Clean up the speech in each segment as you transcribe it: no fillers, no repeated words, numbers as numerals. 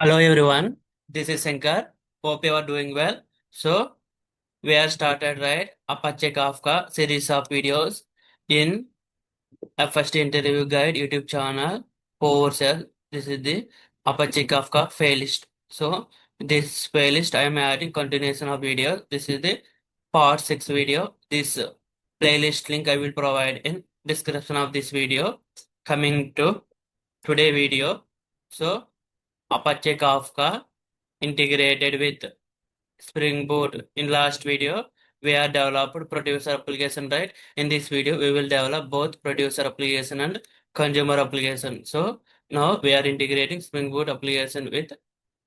Hello everyone, this is Shankar. Hope you are doing well. So we have started right Apache Kafka series of videos in a first interview guide YouTube channel. PowerShell. This is the Apache Kafka playlist. So this playlist I am adding continuation of videos. This is the part 6 video. This playlist link I will provide in description of this video. Coming to today video. So Apache Kafka integrated with Spring Boot. In last video, we have developed producer application, right? In this video, we will develop both producer application and consumer application. So now we are integrating Spring Boot application with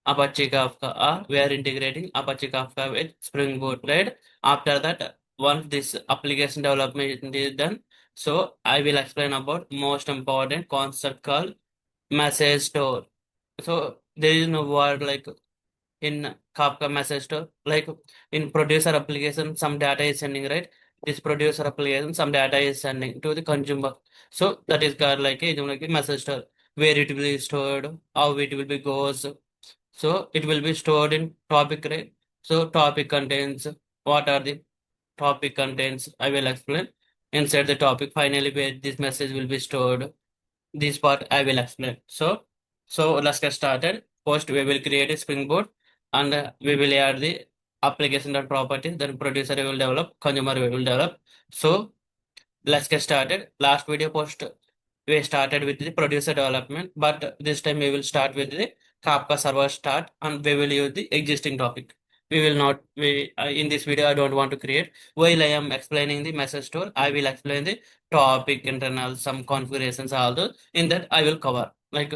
Apache Kafka, or we are integrating Apache Kafka with Spring Boot, right? After that, once this application development is done, so I will explain about most important concept called message store. So there is no word like in Kafka message store. Like in producer application, some data is sending, right? This producer application, some data is sending to the consumer. So that is called like a message store where it will be stored, how it will be goes. So it will be stored in topic, right? So topic contains what are the topic contains. I will explain inside the topic. Finally, where this message will be stored. This part I will explain. So let's get started. First, we will create a Spring Boot and we will add the application dot properties. Then producer we will develop, consumer we will develop. So let's get started. Last video post we started with the producer development, but this time we will start with the Kafka server start and we will use the existing topic. We will not, we in this video I don't want to create. While I am explaining the message store, I will explain the topic internal, some configurations, all those. In that I will cover. Like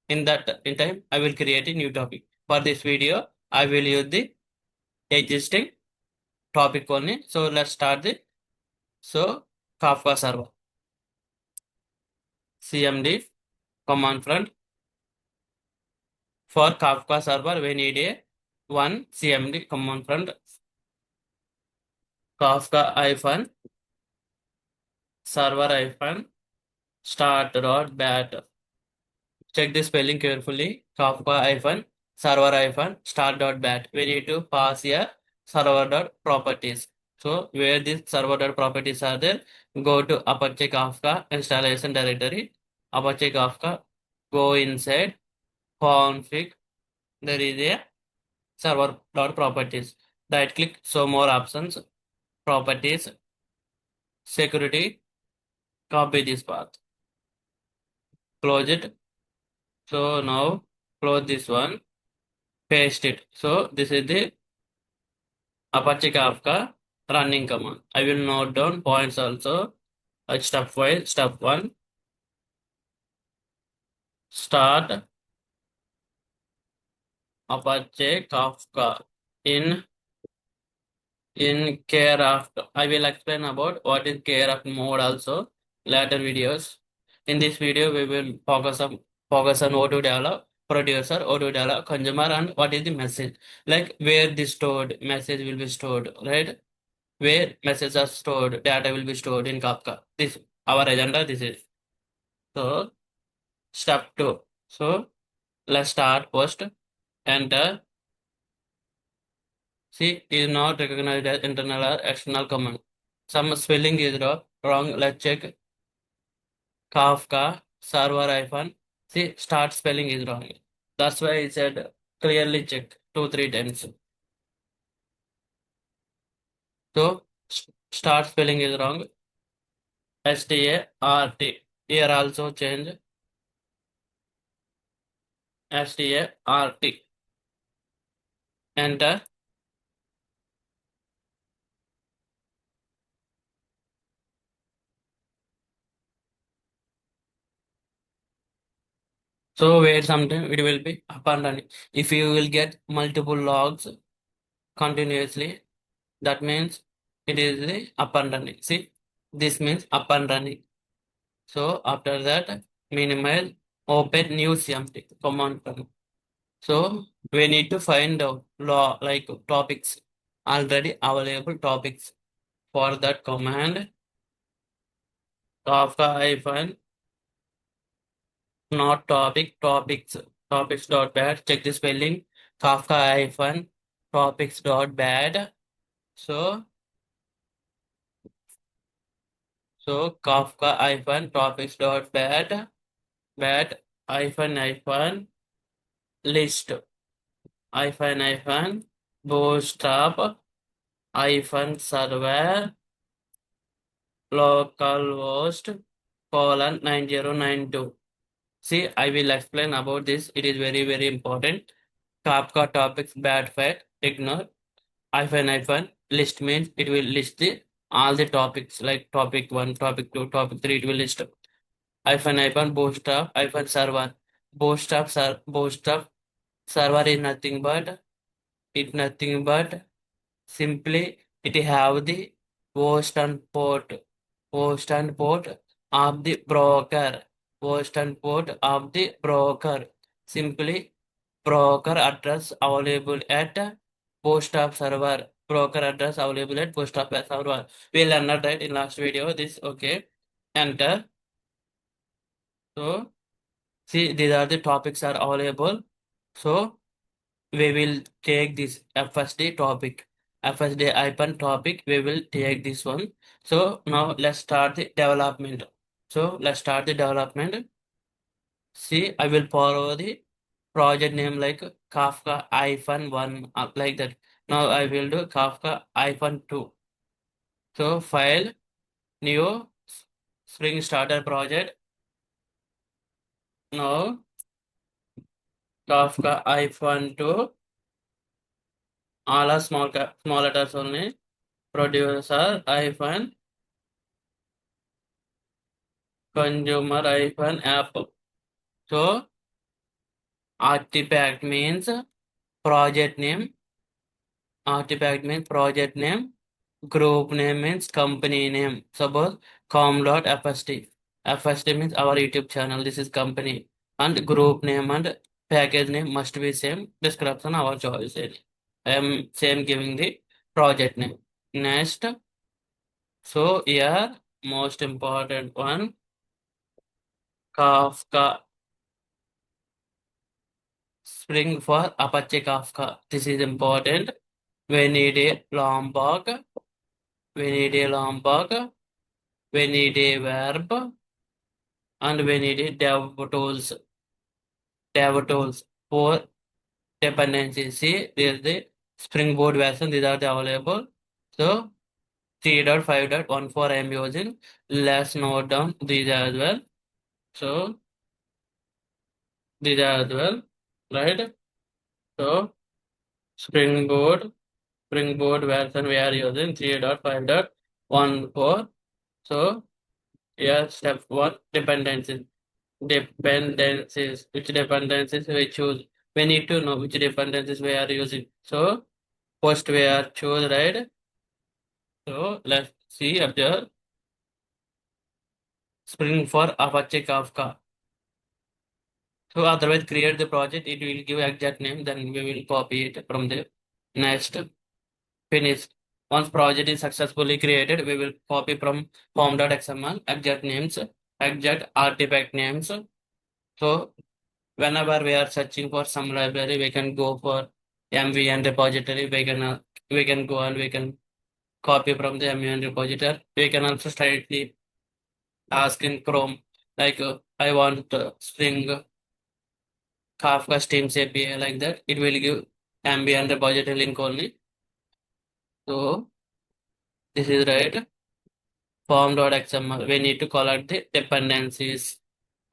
in that in time, I will create a new topic. For this video, I will use the existing topic only. So let's start the so Kafka server. CMD command front. For Kafka server, we need a one CMD command front Kafka hyphen server hyphen start dot bat. Check the spelling carefully. Kafka hyphen server hyphen start dot bat. We need to pass here server dot properties. So where these server dot properties are there, go to Apache Kafka installation directory. Apache Kafka, go inside config. There is a server dot properties. Right click, show more options, properties, security, copy this path, close it. So now close this one, paste it. So this is the Apache Kafka running command. I will note down points also. Step 1, start Apache Kafka in care of. I will explain about what is care of mode also later videos. In this video, we will focus on how to develop producer, how to develop consumer, and what is the message. Like where the stored message will be stored, right? Where messages are stored, data will be stored in Kafka. This our agenda. This is so step 2. So let's start first. Enter. See, is not recognized as internal or external command. Some spelling is wrong. Let's check. Kafka server hyphen. See, start spelling is wrong. That's why I said clearly check 2 3 times. So start spelling is wrong. START. Here also change START. Enter. So wait sometime it will be up and running. If you will get multiple logs continuously, that means it is the up and running. See, this means up and running. So after that, minimize, open new CMD command prompt. So we need to find out law like topics, already available topics. For that command, Kafka hyphen not topic topics. topics dot bad. Check the spelling. Kafka hyphen topics dot bad. So Kafka hyphen topics dot bad. Bad hyphen list hyphen bootstrap hyphen server localhost colon 9092. See, I will explain about this. It is very, very important. Kafka topics bad fact ignore hyphen list means it will list the all the topics like topic one, topic two, topic three. It will list hyphen bootstrap hyphen server. Bootstrap server is nothing but simply it have the host and port of the broker. Host and port of the broker. Simply broker address available at bootstrap server. Broker address available at bootstrap server. We learned that right in last video. This okay. Enter. So see these are the topics are available. So we will take this FSD topic. FSD hyphen topic, we will take this one. So now let's start the development. So let's start the development. See, I will follow the project name like Kafka hyphen one, like that. Now I will do Kafka hyphen two. So file, new, Spring Starter project. Now Kafka hyphen two, all are small letters only. Producer hyphen consumer hyphen app. So artifact means project name. Artifact means project name. Group name means company name. Suppose com.fst. FST means our YouTube channel. This is company. And group name and package name must be same. Description our choice. I am same giving the project name. Next. So here most important one. Kafka Spring for Apache Kafka. This is important. We need a Lombok. We need a Lombok. We need a verb. And we need a Dev tools for dependencies. See, there's the Springboard version. These are the available. So 3.5.14 I am using. Let's note down these as well. So these are as well. Right? So Springboard version we are using 3.5.14. So here step one dependencies. Which dependencies we choose. We need to know which dependencies we are using. So first we are choose right. So let's see observe Spring for Apache Kafka. So otherwise create the project, it will give exact name, then we will copy it from the next finish. Once project is successfully created, we will copy from form.xml, exact names, exact artifact names. So whenever we are searching for some library, we can go for MVN repository. We can go and we can copy from the MVN repository. We can also straight ask in Chrome, like I want Spring Kafka Streams API like that. It will give MVN repository link only. So this is right. Form.xml. We need to collect the dependencies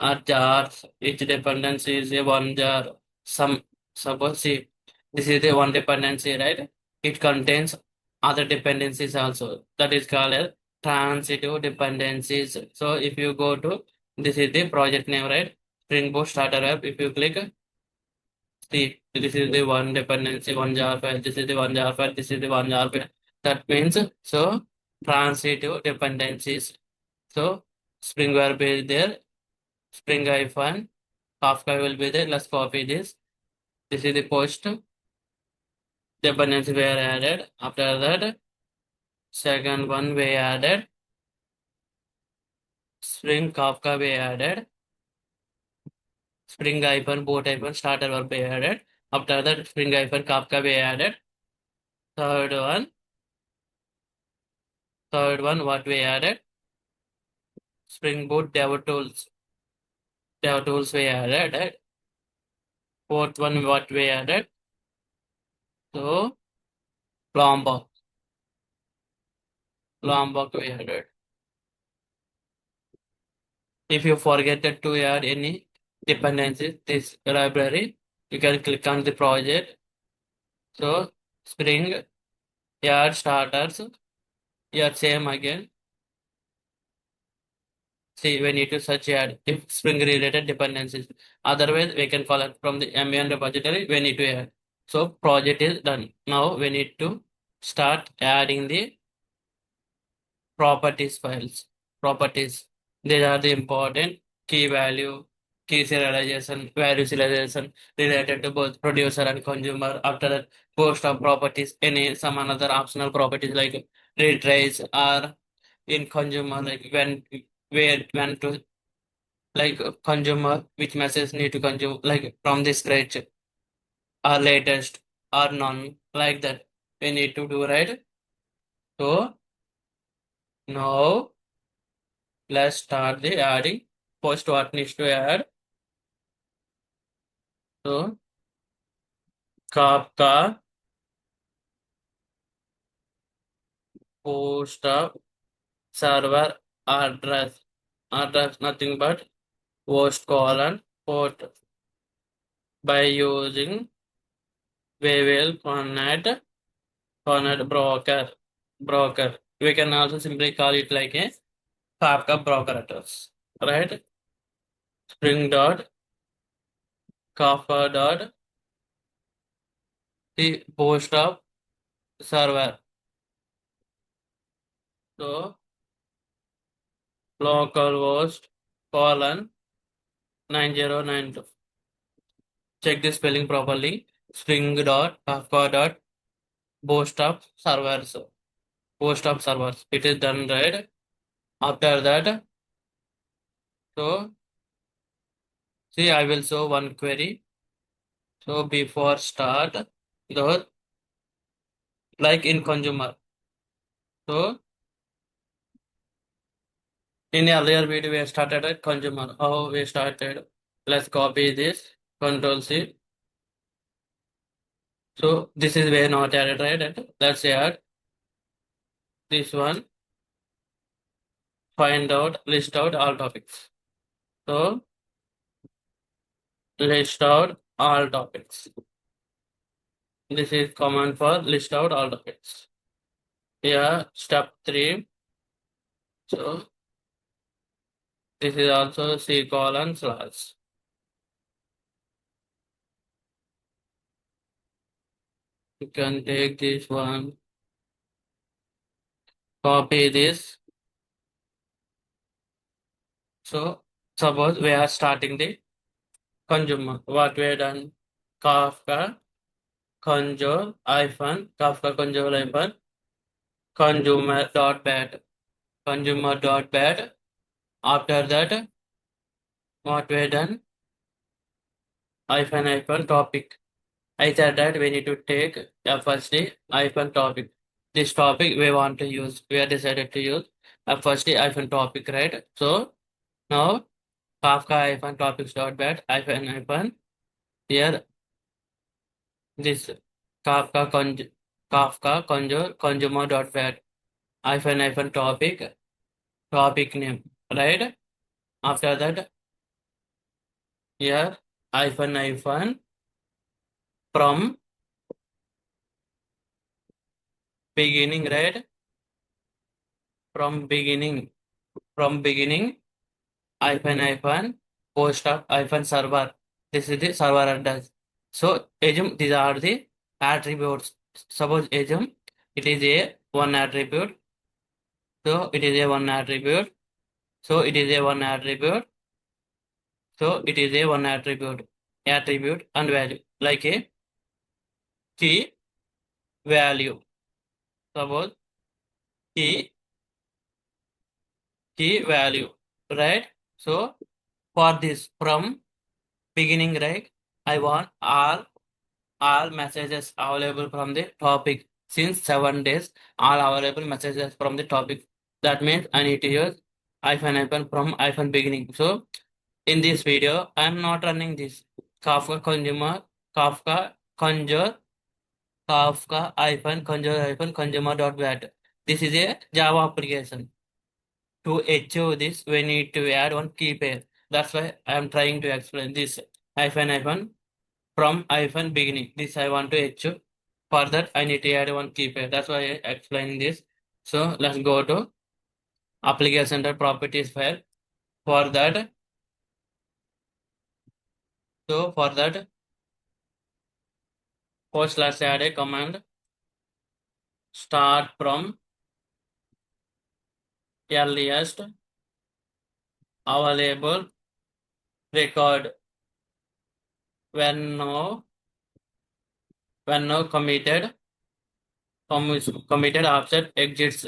or jars. Each dependency is a one jar. Some suppose see this is the one dependency, right? It contains other dependencies also. That is called as transitive dependencies. So if you go to this is the project name, right? Spring Boot Starter app. If you click, see this is the one dependency, one jar file. This is the one jar file. This is the one jar file. That means so transitive dependencies. So Spring will be there. Spring hyphen Kafka will be there. Let's copy this. This is the post dependency we are added. After that, second one we added. Spring Kafka we added. Spring hyphen boot hyphen starter verb be added. After that, Spring hyphen Kafka be added. Third one, what we added? Spring Boot Dev tools we added. Fourth one, what we added? So Lombok we added. If you forget to add any dependencies, this library, you can click on the project. So Spring add starters, add same again. See, we need to search add if Spring related dependencies. Otherwise, we can collect from the ambient repository. We need to add. So project is done. Now we need to start adding the properties files. Properties. These are the important key value, key serialization, value serialization related to both producer and consumer. After that, post of properties, any some another optional properties like retrace or in consumer like when to like consumer which message need to consume like from the scratch or latest or none like that we need to do right. So now let's start the adding. First what needs to add? So Kafka post of server address nothing but host colon port by using we will connect broker. We can also simply call it like a Kafka broker address, right? Spring dot Kafka dot the post of server. So localhost colon 9092. Check the spelling properly. Spring dot Kafka dot post of servers. Post of servers. It is done right. After that, so see I will show one query. So before start the like in consumer. So in the earlier video, we started at consumer. How we started? Let's copy this. Control C. So this is where not added, right? Let's add this one. Find out, list out all topics. So list out all topics. This is command for list out all topics. Yeah, step 3. So this is also C colon slash. You can take this one, copy this. So suppose we are starting the consumer. What we have done? Kafka conjure hyphen Kafka conjure hyphen consumer dot bat After that, what we have done? Hyphen topic. I said that we need to take firstly hyphen topic. This topic we want to use. We have decided to use firstly hyphen topic, right? So now Kafka hyphen topics dot bat hyphen here this Kafka conjure consumer dot bat hyphen topic name, right? After that, here hyphen from beginning, right? From beginning hyphen post of hyphen server. This is the server address. So assume these are the attributes. Suppose assume it is a one attribute. So it is a one attribute. So it is a one attribute. So it is a one attribute and value like a key value. Suppose key value, right? So for this beginning, right? I want all messages available from the topic. Since 7 days, all available messages from the topic. That means I need to use hyphen from hyphen beginning. So in this video, I am not running this Kafka consumer, Kafka conjure, Kafka hyphen conjure hyphen consumer dot bat. This is a Java application. To achieve this, we need to add one key pair. That's why I am trying to explain this hyphen from hyphen beginning. This I want to achieve. For that, I need to add one key pair. That's why I explaining this. So let's go to application properties file. For that, for that, first let's add a command start from earliest available record when no committed offset exits.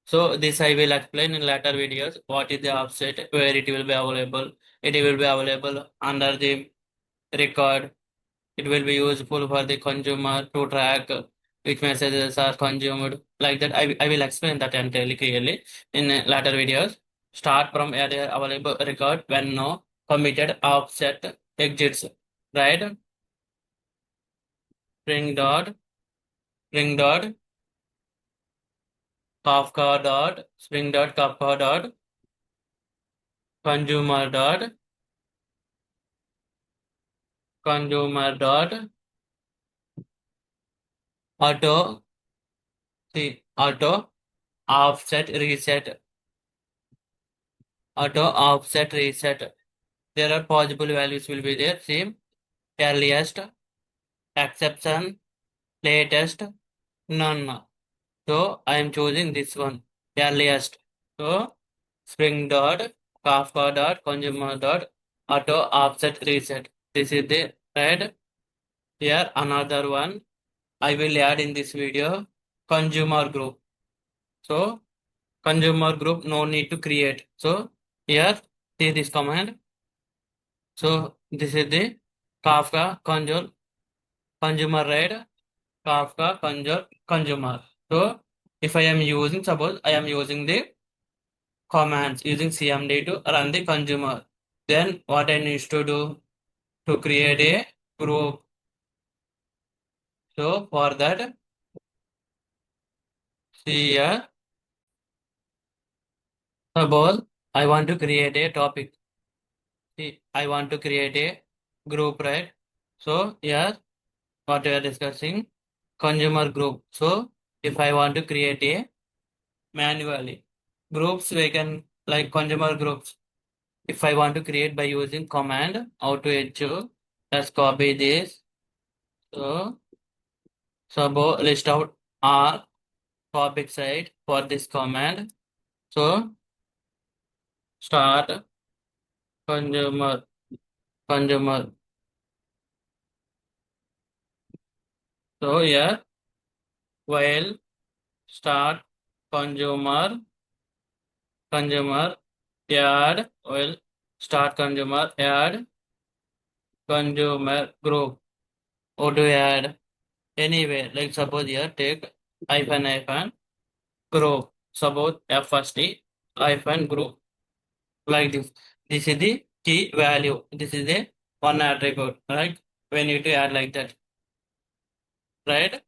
So this I will explain in later videos. What is the offset, where it will be available. It will be available under the record. It will be useful for the consumer to track which messages are consumed. Like that, I will explain that entirely clearly in later videos. Start from area available record when no committed offset exits. Right? Spring dot, spring dot, Kafka dot, spring dot, Kafka dot, consumer dot, consumer dot, auto, see, auto offset reset. There are possible values will be there. Same earliest, exception, latest, none. So I am choosing this one, earliest. So spring dot, Kafka dot, consumer dot, auto offset reset. This is the right. Here another one I will add in this video, consumer group. So consumer group no need to create. So here see this command. So this is the Kafka consumer right, Kafka consumer. So if I am using, suppose I am using the commands using cmd to run the consumer, then what I need to do to create a group. So for that, see here, suppose I want to create a topic. See, I want to create a group, right? So here, what we are discussing, consumer group. So if I want to create a manually groups, we can like consumer groups. If I want to create by using command auto let's copy this. So suppose list out our topic site for this command. So start consumer consumer. So here while start consumer add will start consumer add consumer group or to add anywhere, like suppose here take hyphen group, suppose F1st hyphen group, like this is the key value, this is the one attribute, right? We need to add like that, right?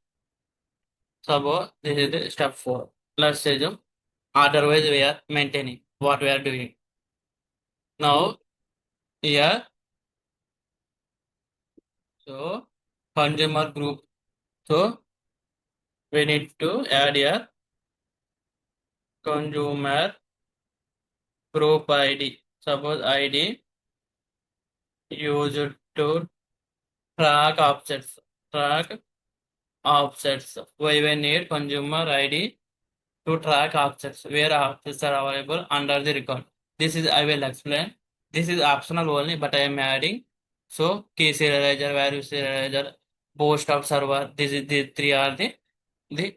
Suppose this is the step 4, let's say otherwise we are maintaining what we are doing now here. So consumer group, so we need to add here consumer group id, suppose id used to track offsets. We will need consumer id to track offsets, where offsets are available under the record. This is I will explain. This is optional only, but I am adding. So key serializer, value serializer, post of server, this is the three are the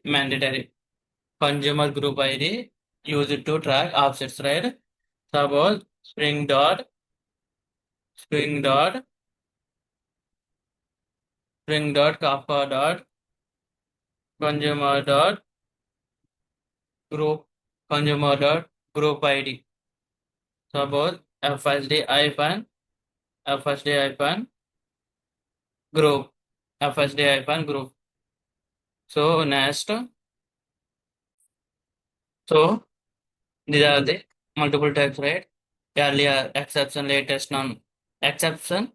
mandatory. Consumer group id used to track offsets, right? Suppose spring dot Spring dot Kafka dot consumer dot group consumer dot group ID. Suppose FSD hyphen FSD hyphen group FSD hyphen group. So next, so these are the multiple types, right? Earlier exception, latest none. Exception.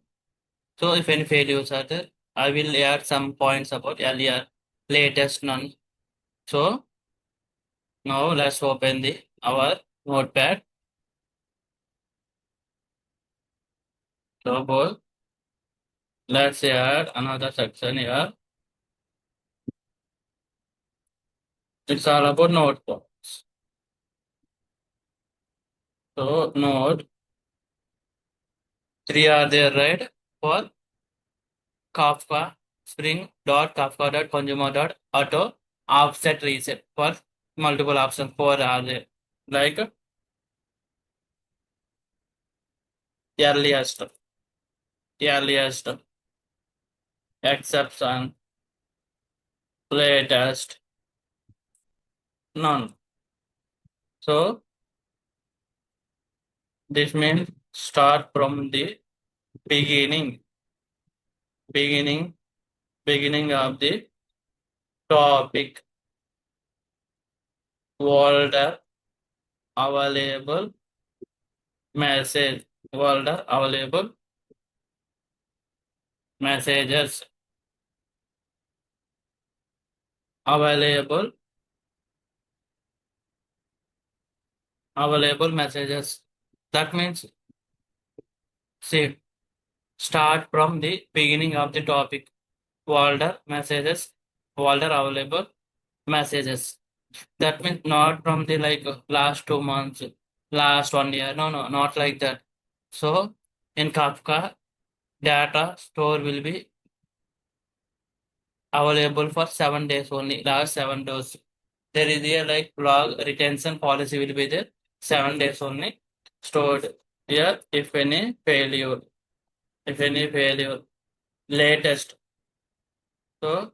So if any failures are there, I will add some points about earlier, latest none. So now let's open the our notepad. So let's add another section here. It's all about notebooks. So node three are there, right? For Kafka, Spring dot Kafka dot consumer dot auto offset reset for multiple options. Four are there. Like earliest, earliest, exception, latest, none. So this means start from the beginning, beginning, beginning of the topic, folder available, message, folder available, messages available, available messages. That means see, start from the beginning of the topic, folder messages, folder available messages. That means not from the like last 2 months, last 1 year. No, no, not like that. So in Kafka, data store will be available for 7 days only, last 7 days. There is a like log retention policy will be there, 7 days only stored here. If any failure, latest. So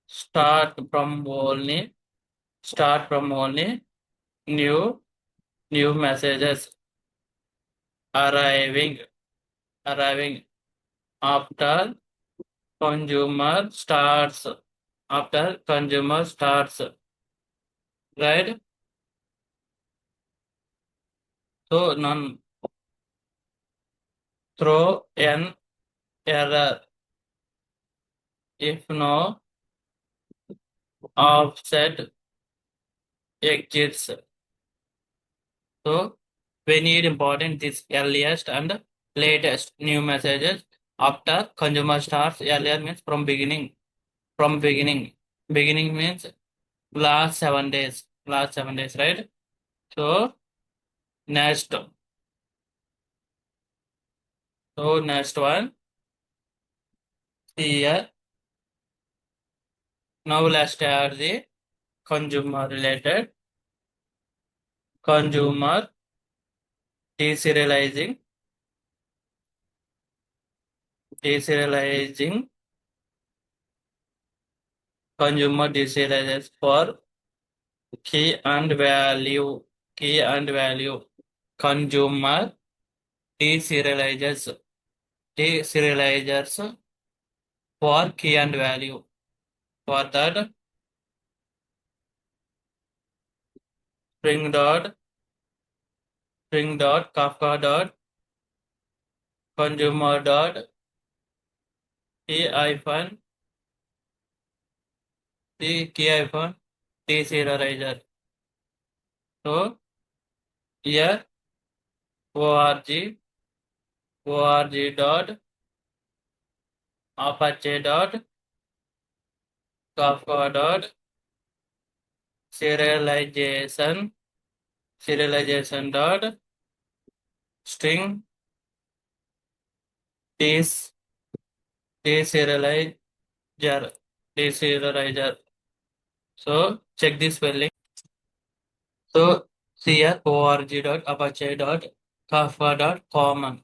start from only new messages arriving arriving after consumer starts right. So none, throw an error if no offset exists. So we need important this earliest and latest new messages after consumer starts. Earlier means from beginning. From beginning. Beginning means last 7 days. Last 7 days, right? So next. So next one here. Now let's start the consumer related. Consumer deserializing. Deserializing. Consumer deserializes for key and value. Key and value. Consumer deserializes. Deserializers for key and value. For that, spring dot Kafka dot consumer dot key hyphen the key hyphen deserializer. So here org dot Apache dot Kafka dot serialization dot string des deserializer deserializer. So check this spelling. So here org dot Apache dot Kafka dot common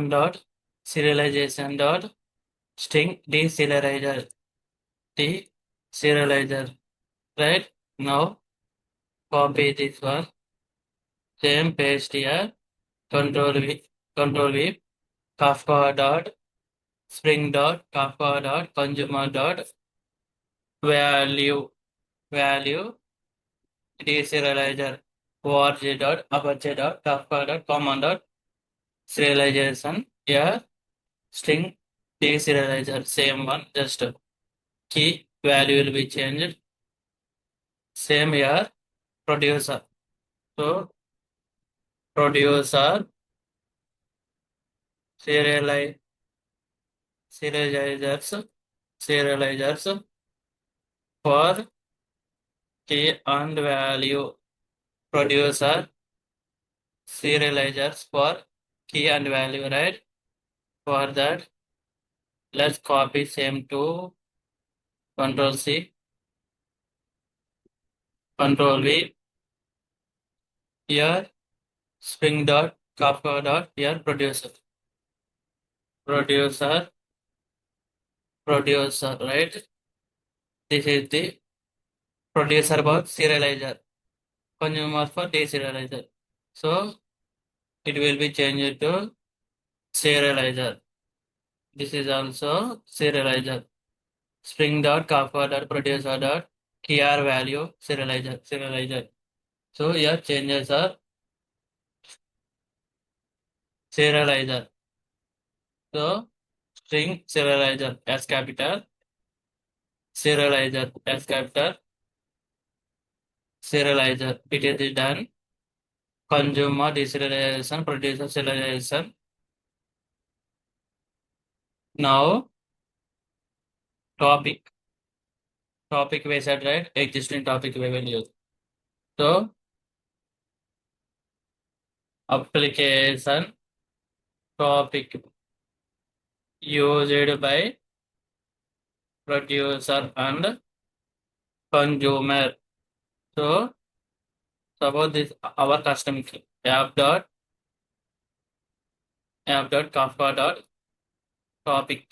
dot serialization dot string deserializer. Deserializer. Right? Now copy this one. Same paste here. Control V. Control V. Kafka dot spring dot Kafka dot consumer dot value deserializer org dot apache dot kafka dot common dot serialization here string deserializer same one just key value will be changed same here producer so producer serialize serializers serializers for key and value producer serializers for key and value right for that let's copy same to control C control V here spring dot Kafka dot here producer right this is the producer for serializer consumer for deserializer so it will be changed to serializer this is also serializer spring dot Kafka dot producer dot kr value serializer so here changes are serializer so string serializer as capital serializer it is done consumer deserialization producer serialization now topic we said right existing topic we will use so application topic used by producer and consumer so suppose this our custom app dot kafka dot topic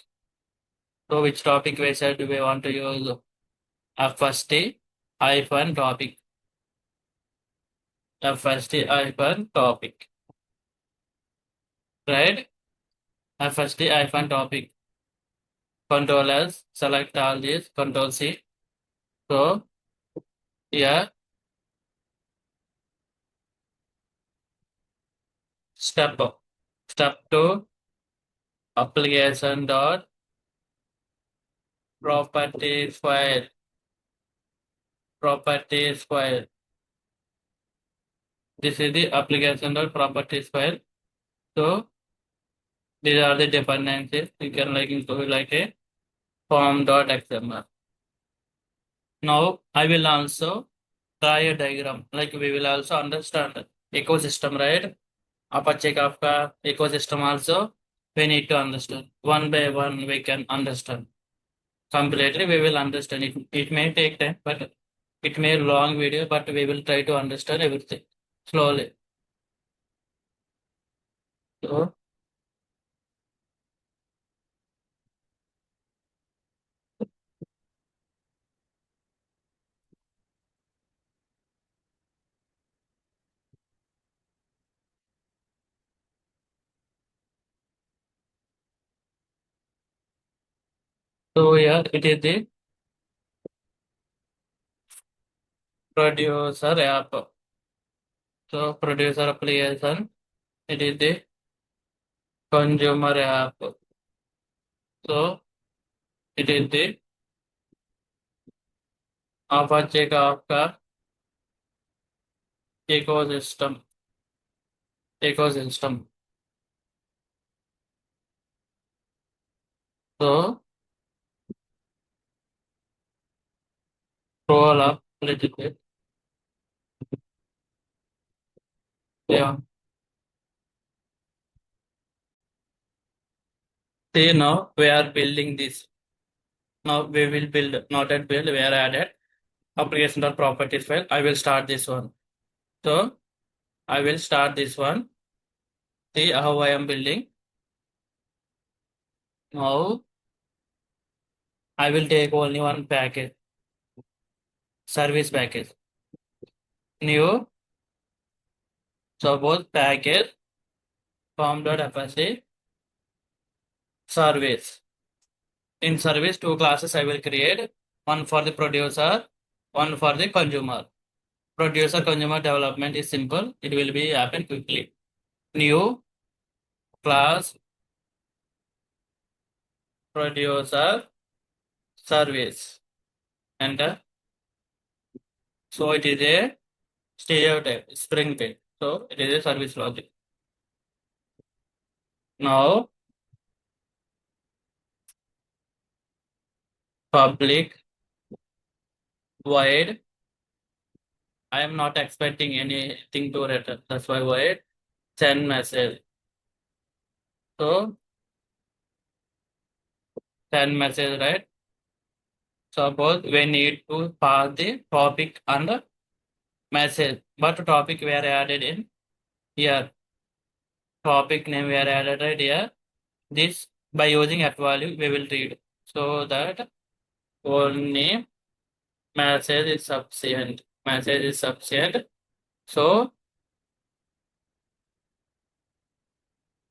so which topic we said we want to use first hyphen topic first hyphen topic right first hyphen topic control S select all these control C so here step 2 application dot properties file this is the application dot properties file so these are the dependencies you can like include like a form dot xml now I will also draw a diagram like we will also understand ecosystem right Apache Kafka ecosystem also we need to understand one by one we can understand completely we will understand it may take time but it may long video but we will try to understand everything slowly so here it is the producer app so producer application it is the consumer app so it is the Apache Kafka ecosystem so scroll up a little bit yeah see now we are building this now we will build not that build we are added application dot properties file I will start this one so I will start this one see how I am building Now I will take only one package, service package. New, suppose package form.apache service. In service, two classes I will create, one for the producer, one for the consumer. Producer consumer development is simple. It will be happen quickly. New class producer service. Enter. So it is a stereotype, spring type. So it is a service logic. Now public void. I am not expecting anything to return. That's why void send message. So send message, right? Suppose we need to pass the topic and message. But topic we are added in here. Topic name we are added right here. This by using at value we will read. So that only message is sufficient. Message is sufficient. So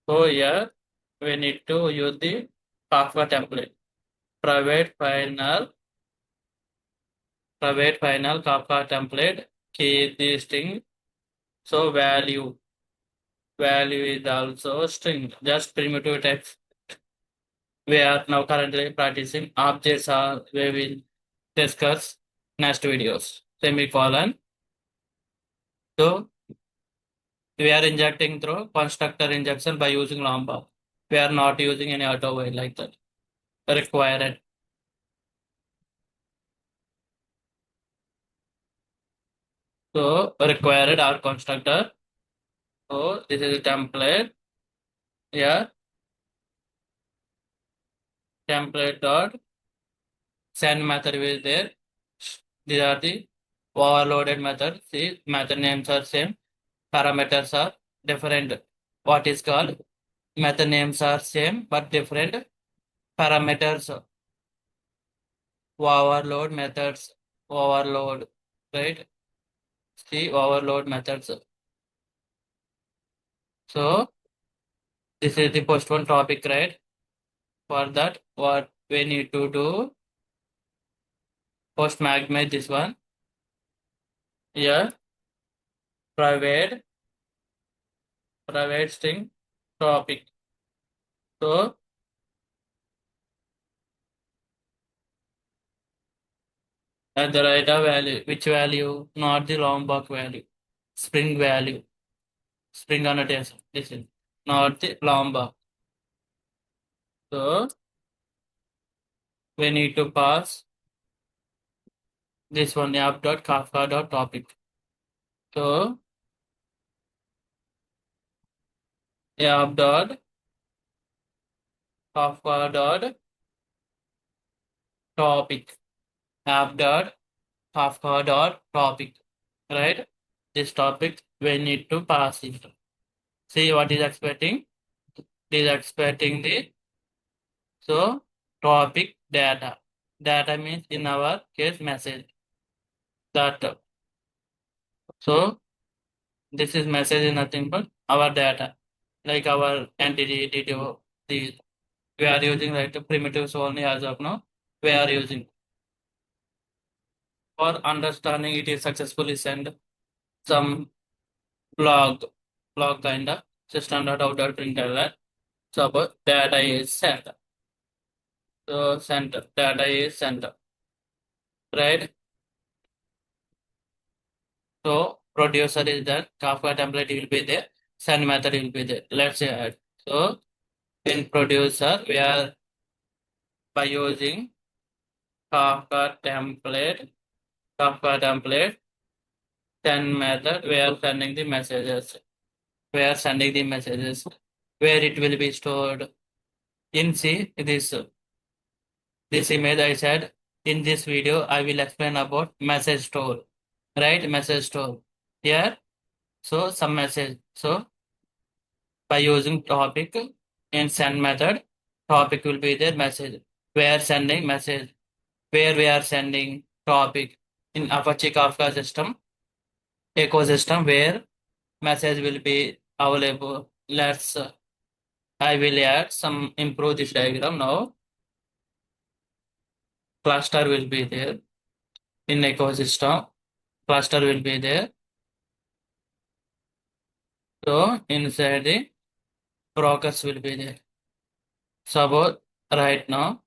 here we need to use the Kafka template. Private final Kafka template key the string. So value is also string, just primitive text. We are now currently practicing objects are we will discuss next videos. Semicolon. So we are injecting through constructor injection by using lambda. We are not using any auto way like that. Required. So required our constructor. So this is a template. Yeah, template dot send method is there. These are the overloaded methods. See, method names are same. Parameters are different. What is called method names are same but different. Parameters overload methods overload, right? See overload methods. So this is the first one topic, right? For that, what we need to do, first magnetize this one. Here, private string topic. So at the right of value, which value? Not the Lombok value. Spring value. Spring annotation. This is not the Lombok. So we need to pass this one app.kafka.topic. So app.kafka.topic. App.kafka.topic. Right? This topic we need to pass it. See what is expecting? It is expecting the so topic data. Data means in our case message. That so this is message is nothing but our data, like our entity detail. The we are using like primitives only as of now. We are using for understanding it is successfully send some log kinda system.out.println. Suppose data is sent. So sent data is sent, right? So producer is there, Kafka template will be there, send method will be there. Let's say add. So in producer, we are by using Kafka template, send method, we are sending the messages. We are sending the messages where it will be stored. In see this image I said in this video I will explain about message store. Right? Message store. Here, so some message. So by using topic in send method topic will be there, message. We are sending message. Where we are sending topic in Apache Kafka system, ecosystem where message will be available. I will add some improve this diagram now. Cluster will be there in ecosystem. Cluster will be there. So inside the brokers will be there. Suppose right now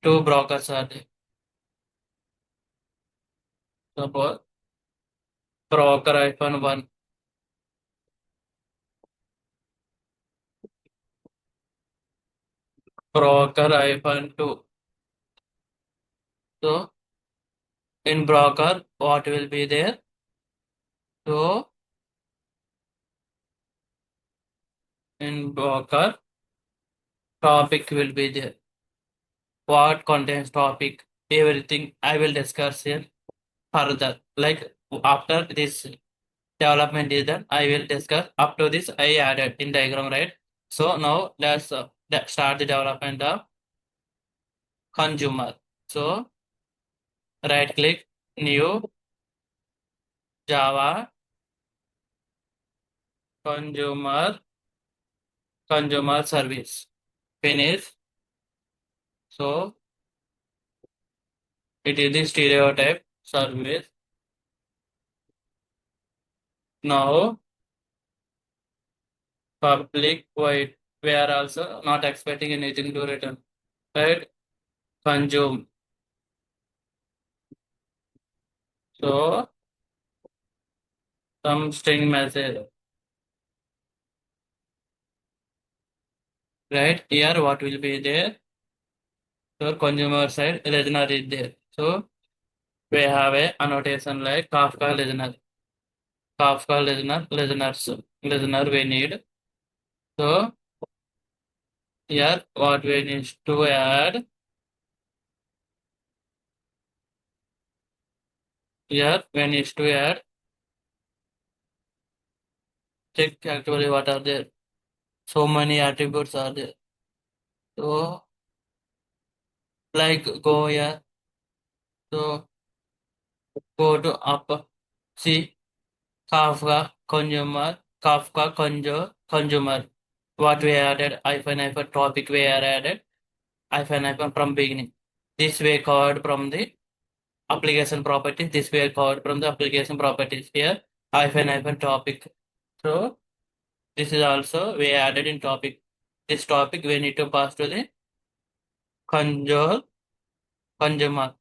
two brokers are there. Suppose broker hyphen one, broker hyphen two. So in broker, what will be there? So in broker, topic will be there. What contains topic? Everything I will discuss here further. Like after this development is done, I will discuss. Up to this, I added in diagram, right? So now let's start the development of consumer. So right click, new, Java, consumer service. Finish. So it is the stereotype service. Now public void. We are also not expecting anything to return. Right? Consume. So some string message. Right? Here what will be there? So consumer side listener is there. So we have a annotation like Kafka listener. Kafka listener, listener we need. So here what we need to add. Here we need to add. Check actually what are there. So many attributes are there. So like go here. So go to up. See Kafka consumer. What we added, hyphen topic we are added, hyphen from beginning. This way covered from the application properties. This way covered from the application properties. Here hyphen topic. So this is also we added in topic. This topic we need to pass to the consumer, consumer,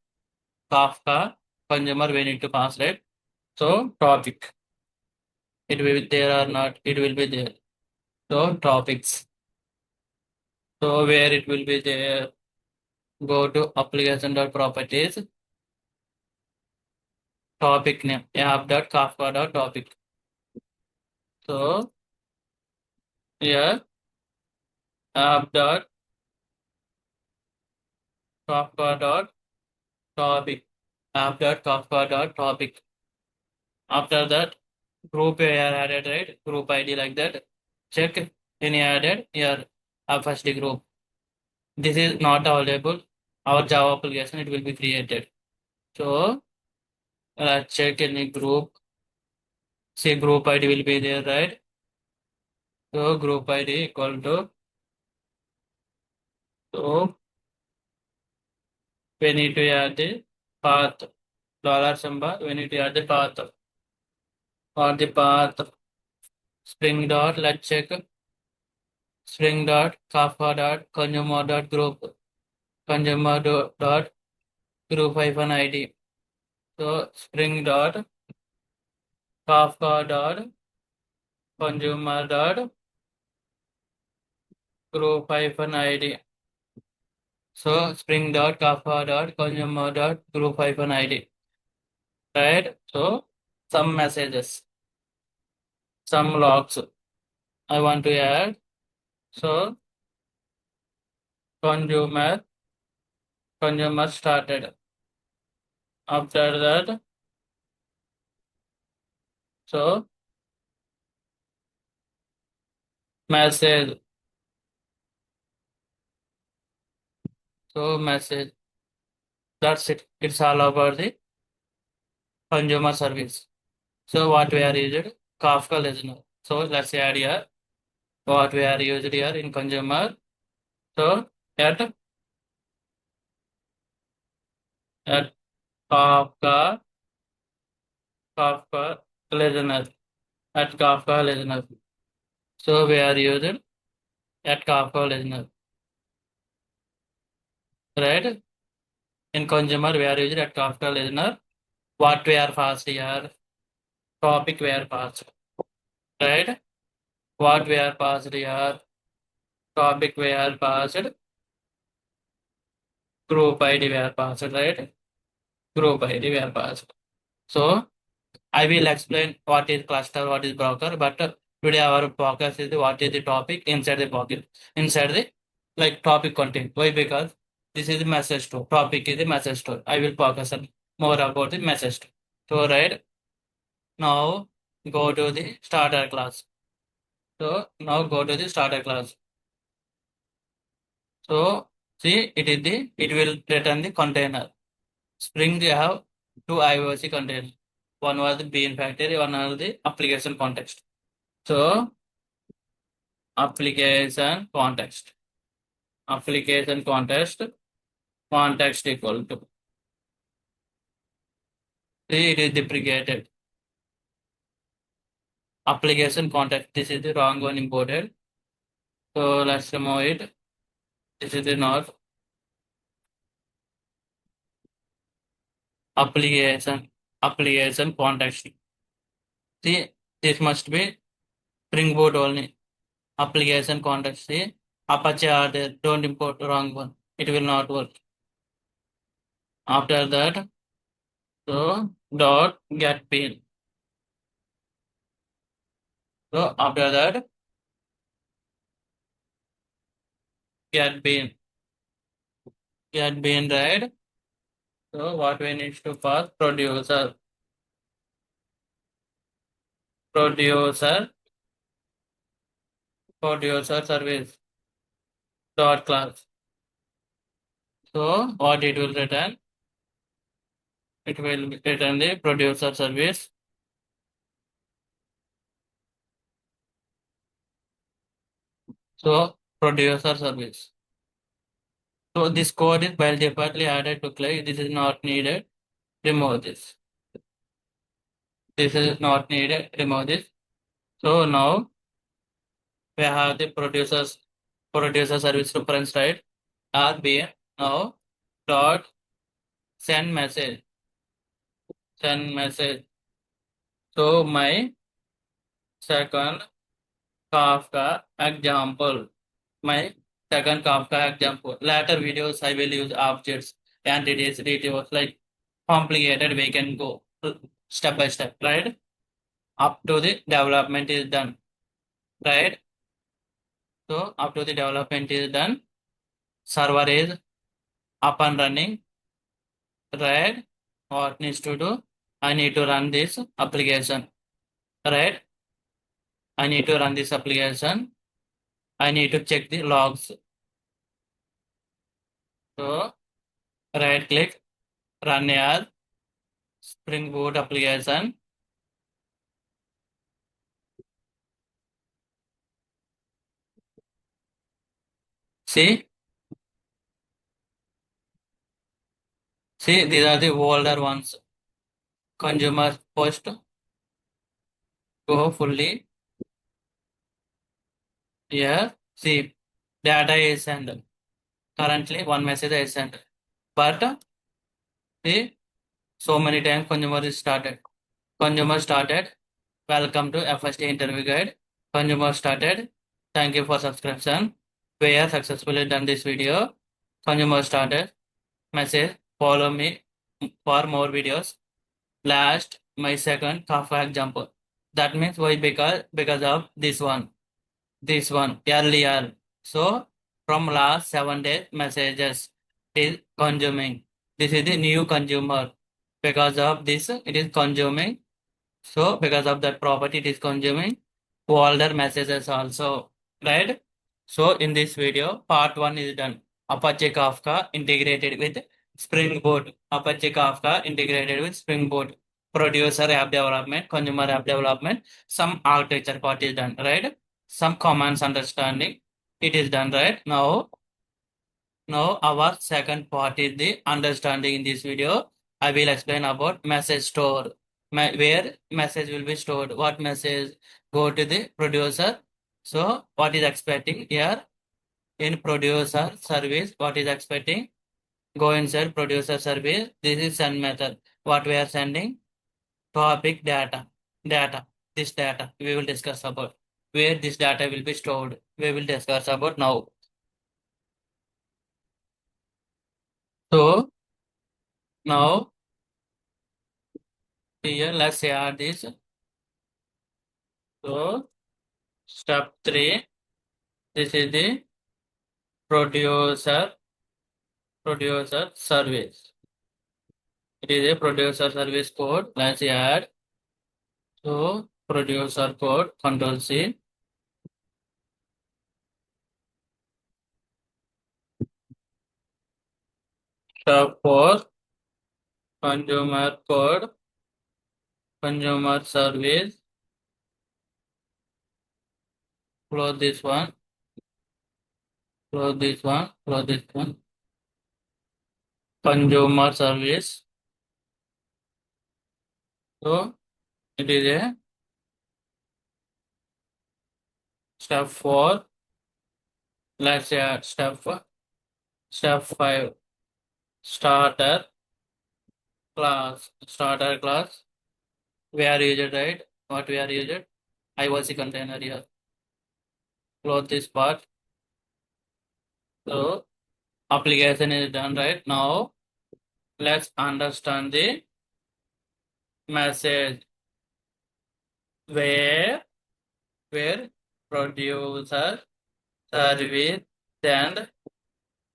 Kafka consumer we need to pass, right? So topic. It will be there or not, it will be there. So topics. So where it will be there, go to application.properties, topic name, app.kafka.topic. So here app.kafka.topic, app.kafka.topic. After that, group we are added, right? Group ID like that. Check any added here, our first group. This is not available. Our Java application, it will be created. So check any group. Say group ID will be there, right? So group ID equal to, so we need to add the path, dollar symbol, we need to add the path or the path spring dot, let's check spring dot kafka dot consumer dot group, dot group hyphen ID. So spring dot kafka dot consumer dot group hyphen ID. So spring dot kafka dot consumer dot group hyphen ID. Right? So some messages, some logs I want to add. So consumer started. After that, so message So message. That's it. It's all about the consumer service. So what we are used? Kafka listener. So let's add here what we are used here in consumer. So at Kafka Kafka listener at Kafka listener. So we are used at Kafka listener, right? In consumer we are used at Kafka listener. What we are passed here? Topic we are passed, right? What we are passed here? Topic we are passed. Group ID we are passed, right? Group ID we are passed. So I will explain what is cluster, what is broker, but today our focus is what is the topic inside the pocket, inside the like topic content. Why? Because this is the message store. Topic is the message store. I will focus on more about the message store. So right now go to the starter class. So now go to the starter class. So see it will return the container. Spring they have two IOC containers. One was the bean factory, one was the application context. So application context. Application context equal to. See, it is deprecated. Application context. This is the wrong one imported. So let's remove it. This is the not application context. See, this must be Spring Boot only. Application context. See, Apache are there. Don't import the wrong one. It will not work. After that, so dot get bean. So after that, get bean. Get bean right. So what we need to pass producer service dot class. So what it will return? It will return the producer service. So producer service. So this code is by defaultly added to click. This is not needed. Remove this. This is not needed. Remove this. So now we have the producer service reference right. RB now dot send message. Send message. So my second Kafka example. My second Kafka example. Later videos I will use objects, entities, details like complicated. We can go step by step, right? Up to the development is done, right? So up to the development is done. Server is up and running, right? What needs to do? I need to run this application, right? I need to run this application. I need to check the logs. So right click, run as Spring Boot application. See, these are the older ones. Consumer post go fully. Here, see, data is sent. Currently, one message is sent. But see, so many times consumer is started. Consumer started. Welcome to FST interview guide. Consumer started. Thank you for subscription. We have successfully done this video. Consumer started. Message. Follow me for more videos. Last, my second Kafka example. That means why? Because of this one earlier. So from last 7 days messages is consuming. This is the new consumer. Because of this, it is consuming. So because of that property, it is consuming older messages also, right? So in this video, part 1 is done. Apache Kafka integrated with Spring Boot. Apache Kafka integrated with Spring Boot. Producer app development, consumer app development, some architecture part is done, right? Some commands understanding, it is done, right? Now our second part is the understanding in this video. I will explain about message store, where message will be stored. What message go to the producer? So what is expecting here in producer service? What is expecting? Go inside producer service. This is send method. What we are sending? Topic data. Data. This data we will discuss about. Where this data will be stored. We will discuss about now. So now here let's add this. So step 3. This is the producer service. It is a producer service code. Let's add. So producer code, Control C. Step 4, consumer code, consumer service. Close this one, close this one, close this one. Consumer service. So it is a step 4. Let's add step 5. Starter class. Starter class. We are used, right? What we are used? IOC container here. Close this part. So application is done, right? Now let's understand the message where producer service and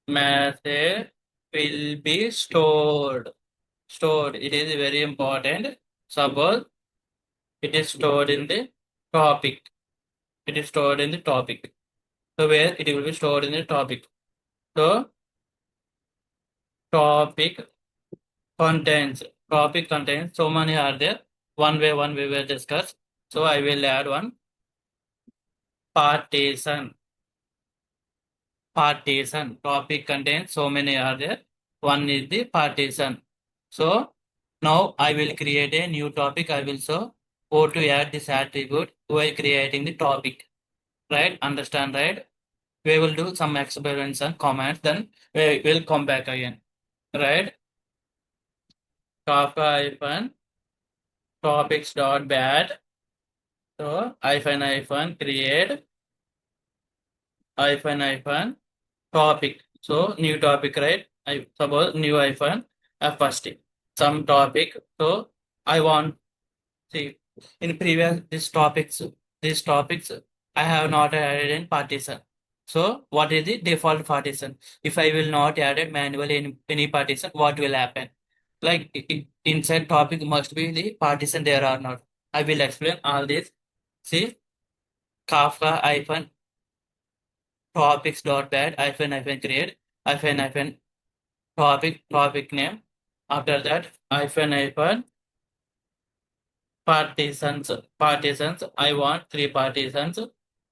message will be stored. Stored. It is very important. Suppose it is stored in the topic. It is stored in the topic. So where it will be stored in the topic. So topic contains so many are there. One we will discuss. So I will add one partition. Partition. Topic contains so many are there. One is the partition. So now I will create a new topic. I will show how to add this attribute while creating the topic. Right? Understand, right? We will do some experiments and comments. Then we will come back again. Right? Kafka hyphen topics dot bad. So hyphen create hyphen topic. So new topic, right? I suppose new hyphen first some topic. So I want see in previous these topics I have not added in partition. So what is the default partition? If I will not add it manually in any partition, what will happen? Like inside topic must be the partition there or not. I will explain all this. See Kafka hyphen topics dot bad hyphen create hyphen topic name. After that hyphen partitions. I want 3 partitions.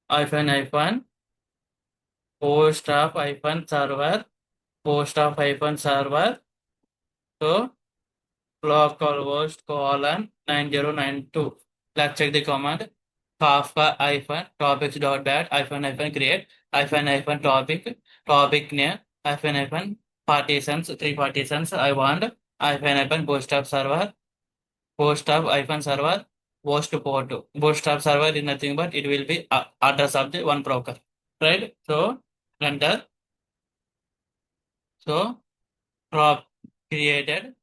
Hyphen post of hyphen server. So localhost colon 9092. Let's check the command. Kafka hyphen topics dot bat hyphen create hyphen topic name hyphen partitions 3 partitions. I want hyphen bootstrap hyphen server host port. Bootstrap server is nothing but it will be address of the one broker, right? So enter. So top created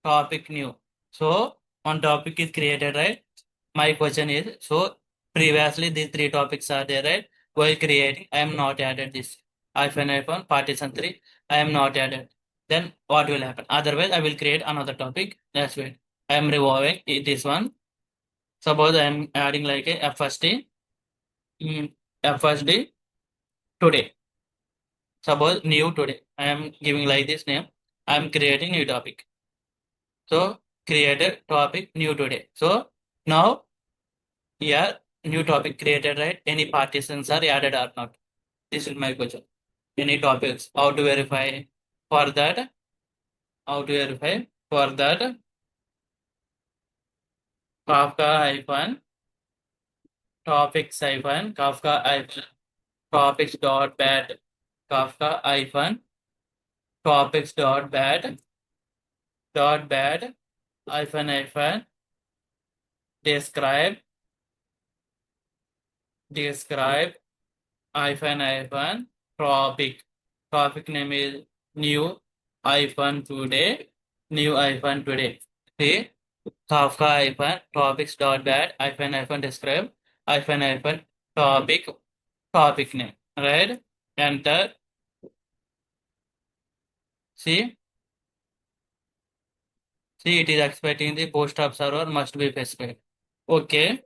topic new. So one topic is created, right? My question is, so previously these 3 topics are there, right? While creating, I am not added this hyphen partition 3. I am not added. Then what will happen? Otherwise, I will create another topic. That's it. I am removing this one. Suppose I am adding like a FSD, FSD today. Suppose new today. I am giving like this name. I am creating new topic. So created topic new today. So now here new topic created, right? Any partitions are added or not? This is my question. Any topics? How to verify for that? How to verify for that? Kafka hyphen topics hyphen Kafka hyphen topics dot bad Kafka hyphen topics dot bad hyphen describe describe hyphen topic. Topic name is new today. See, Kafka hyphen topics dot bad hyphen describe hyphen topic name. Right? Enter. See, it is expecting the post of server must be specified. Okay,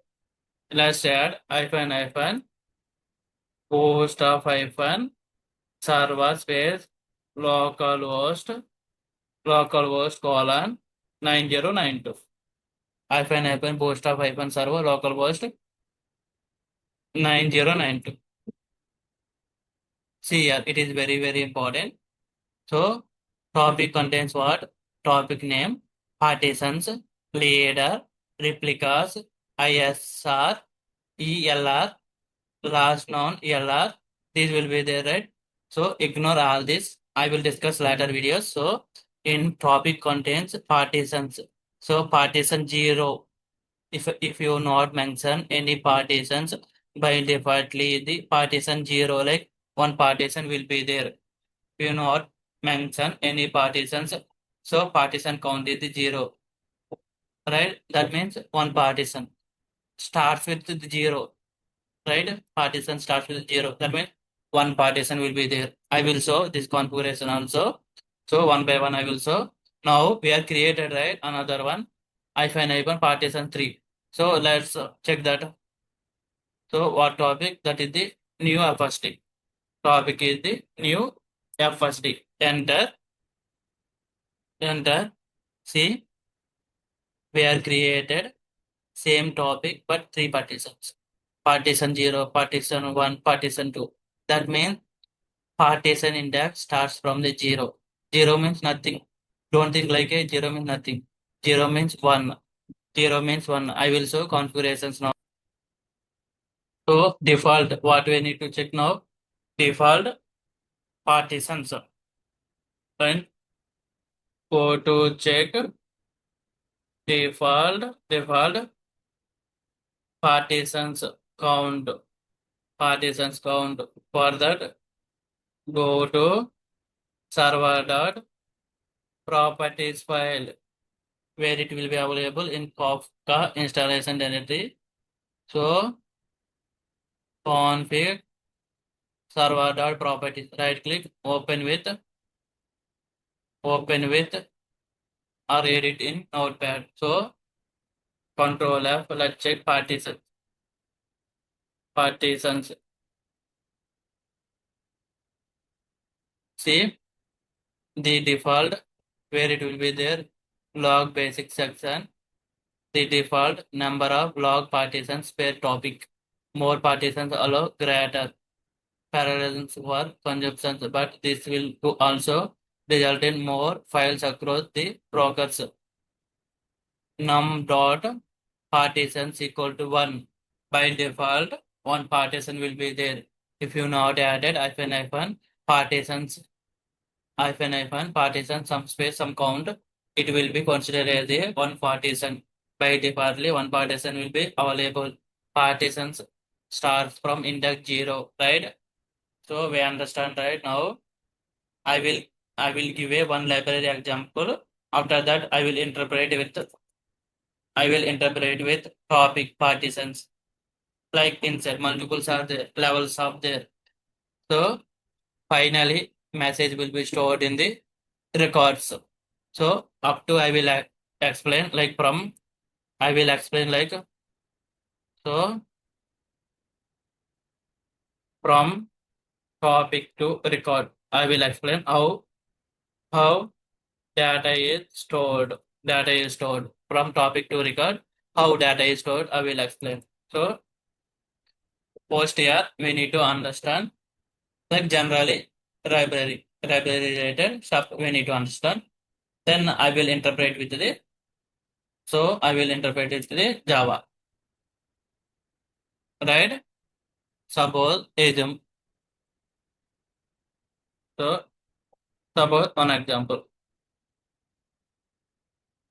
let's add hyphen post of hyphen server space localhost localhost colon 9092 hyphen post of hyphen server localhost 9092. See here, it is very important. So topic contains what? Topic name, partitions, leader, replicas, ISR, ELR, last known ELR. These will be there, right? So ignore all this. I will discuss later videos. So in topic contains partitions. So partition 0. If you not mention any partitions, by defaultly the partition 0, like one partition will be there. If you not mention any partitions, so partition count is the 0, right? That means one partition starts with the 0, right? Partition starts with 0. That means one partition will be there. I will show this configuration also. So one by one I will show. Now we are created, right? Another one. Hyphen partition 3. So let's check that. So what topic? That is the new FSD. Topic is the new FSD. Enter. See, we are created same topic but three partitions. Partition 0, partition 1, partition 2. That means partition index starts from the 0. 0 means nothing. Don't think like a 0 means nothing. 0 means 1. 0 means 1. I will show configurations now. So default, what we need to check now? Default partitions. And go to check default partitions count. Partitions count. For that, go to server dot properties file where it will be available in Kafka installation directory. So config server dot properties. Right click, open with or edit in Notepad. So Control F. Let's check partitions. See the default where it will be there. Log basic section. The default number of log partitions per topic. More partitions allow greater parallelism for consumption, but this will also result in more files across the brokers. Num dot partitions equal to 1. By default, one partition will be there. If you not added partitions partition some space some count, it will be considered as a one partition. By defaultly one partition will be available. Partitions starts from index 0, right? So we understand right now. I will I will give a one library example. After that I will interpret with topic partitions. Like insert multiples are the levels of there. So finally message will be stored in the records. So up to I will explain like from I will explain like so from topic to record. I will explain how data is stored. Data is stored from topic to record. How data is stored, I will explain. So first here we need to understand like generally library related stuff we need to understand. Then I will interpret with the I will interpret it with the Java. Right? Suppose assume so suppose one example.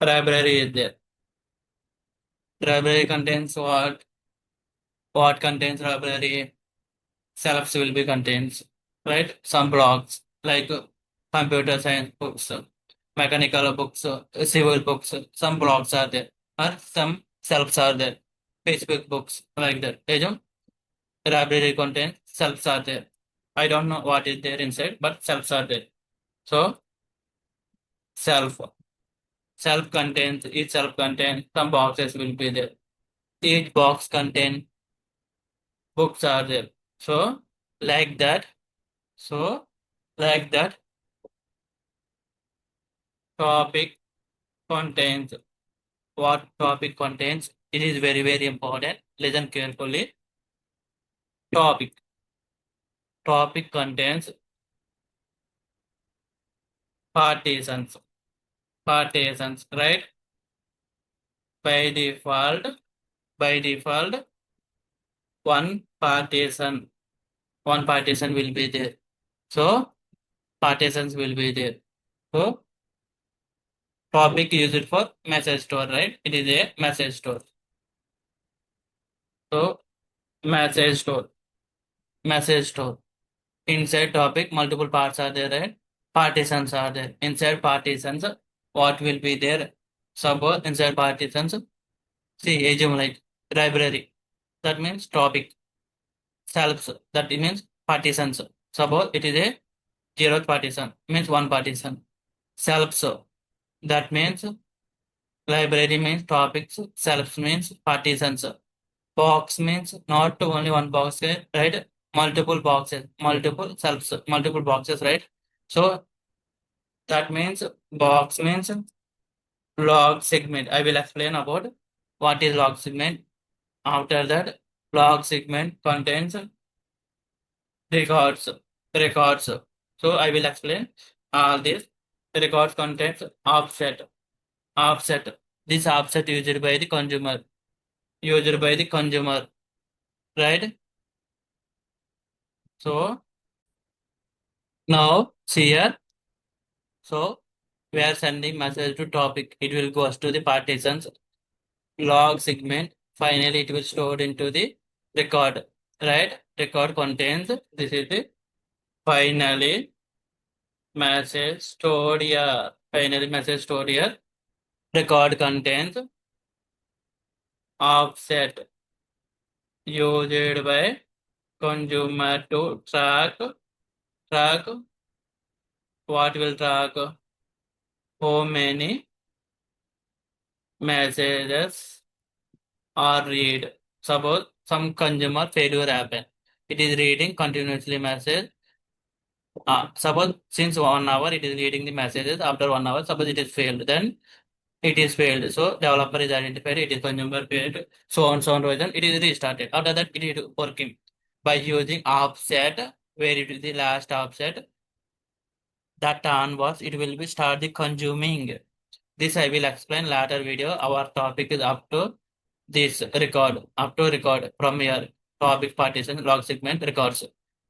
Library is there. Library contains what contains library selves will be contains, right? Some blocks like computer science books, mechanical books, civil books, some blocks are there, or some selves are there. Facebook books like that. Assume library contains selves are there. I don't know what is there inside, but selves are there. So self self contains each self contains some boxes will be there. Each box contain books are there. So like that. So like that topic contains what topic contains. It is very, very important. Listen carefully. Topic. Topic contains partitions. Partitions, right? By default, by default, one partition, one partition will be there. So partitions will be there. So topic used for message store, right? It is a message store. So message store, message store. Inside topic, multiple parts are there, right? Partitions are there. Inside partitions, what will be there? Suppose inside partitions, see, assume like library. That means topic. Selves. That means partitions. Suppose it is a zeroth partition. Means one partition. Selves. That means library means topics. Selves means partitions. Box means not only one box, right? Multiple boxes, multiple selves, multiple boxes, right? So that means box means log segment. I will explain about what is log segment. After that, log segment contains records, records. So I will explain all this. Records contains offset, offset. This offset used by the consumer, used by the consumer, right? So now see here. So we are sending message to topic. It will goes to the partitions log segment. Finally, it will stored into the record. Right? Record contains this is the finally message stored here. Finally message stored here. Record contains offset used by consumer to track what will track how many messages are read. Suppose some consumer failure happen. It is reading continuously message. Suppose since 1 hour it is reading the messages. After 1 hour, suppose it is failed, then it is failed. So developer is identified. It is consumer failed. So on reason it is restarted. After that it is working by using offset where it is the last offset. That onwards it will be start the consuming. This I will explain later video. Our topic is up to this record, up to record from here. Topic partition log segment records.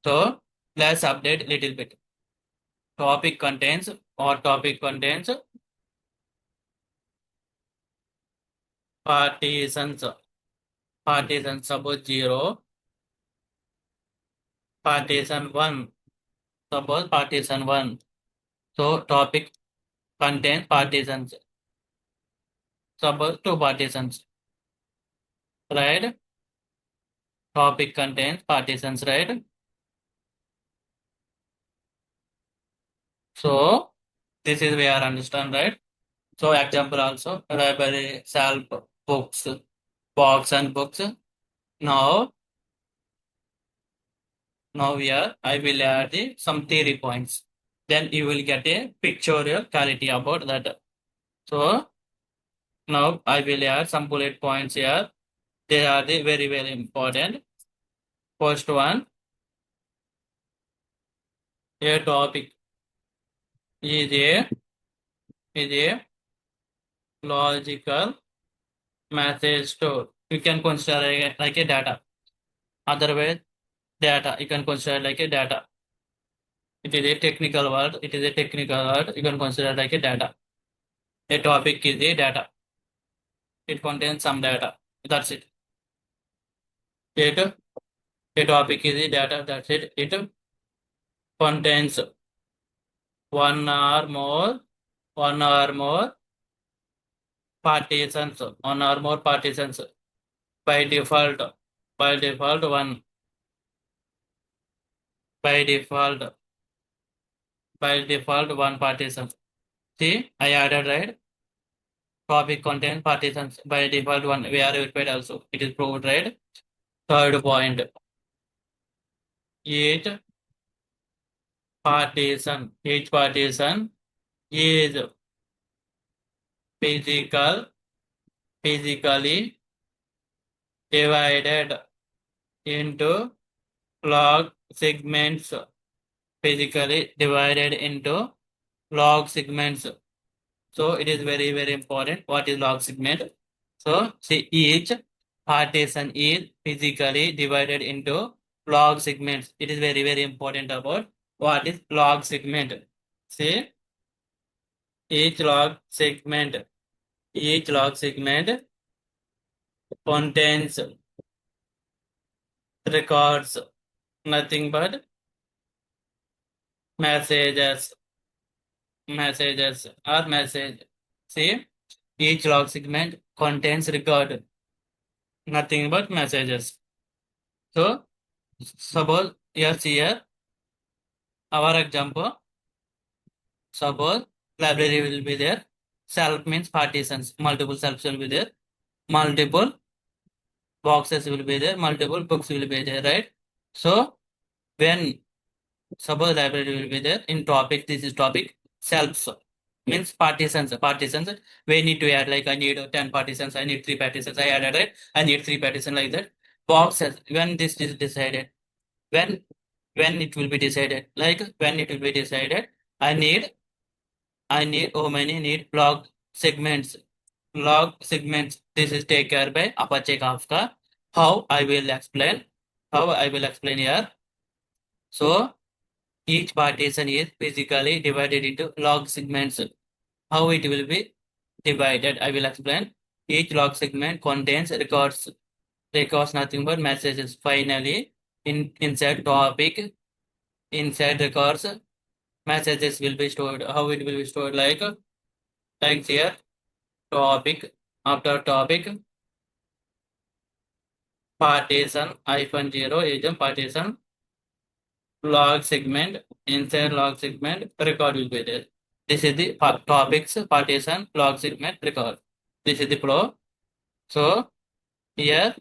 So let's update little bit. Topic contains or topic contains partitions. Partition suppose 0, partition 1. Suppose partition 1. So topic contains partitions. Suppose two partitions. Right? Topic contains partitions, right? So this is where understand, right? So example also library, self, books, box and books. Now Now here I will add some theory points. Then you will get a pictorial clarity about that. So now I will add some bullet points here. They are the very, very important. First one, a topic is a logical message store. You can consider like a data. Otherwise, data you can consider like a data. It is a technical word. It is a technical word. You can consider like a data. A topic is a data. It contains some data. That's it. It a topic is a data. That's it. It contains one or more one or more partitions. One or more partitions. By default. By default one. By default. By default one partition. See, I added right. Topic contains partitions by default one. We are verified also. It is proved right. Third point. Each partition is physically divided into log segments. Physically divided into log segments. So it is very, very important. What is log segment? So see, each partition is physically divided into log segments. It is very, very important about what is log segment. See, each log segment, each log segment contains records nothing but messages, messages or message. See, each log segment contains record nothing but messages. So suppose yes here our example, suppose library will be there. Self means partitions, multiple selves will be there, multiple boxes will be there, multiple books will be there, right? So when suppose library will be there in topic, this is topic selves means partitions. We need to add like I need 10 partitions, I need 3 partitions, I added right, I need 3 partitions like that. Boxes when this is decided, when when it will be decided, like when it will be decided, I need how many need log segments. Log segments. This is taken care by Apache Kafka. How I will explain. How I will explain here. So each partition is physically divided into log segments. How it will be divided, I will explain. Each log segment contains records. Records nothing but messages. Finally, inside topic, inside records, messages will be stored. How it will be stored? Like here, topic after topic, partition hyphen zero is a partition, log segment, inside log segment, record will be there. This is the topics, partition, log segment, record. This is the flow. So here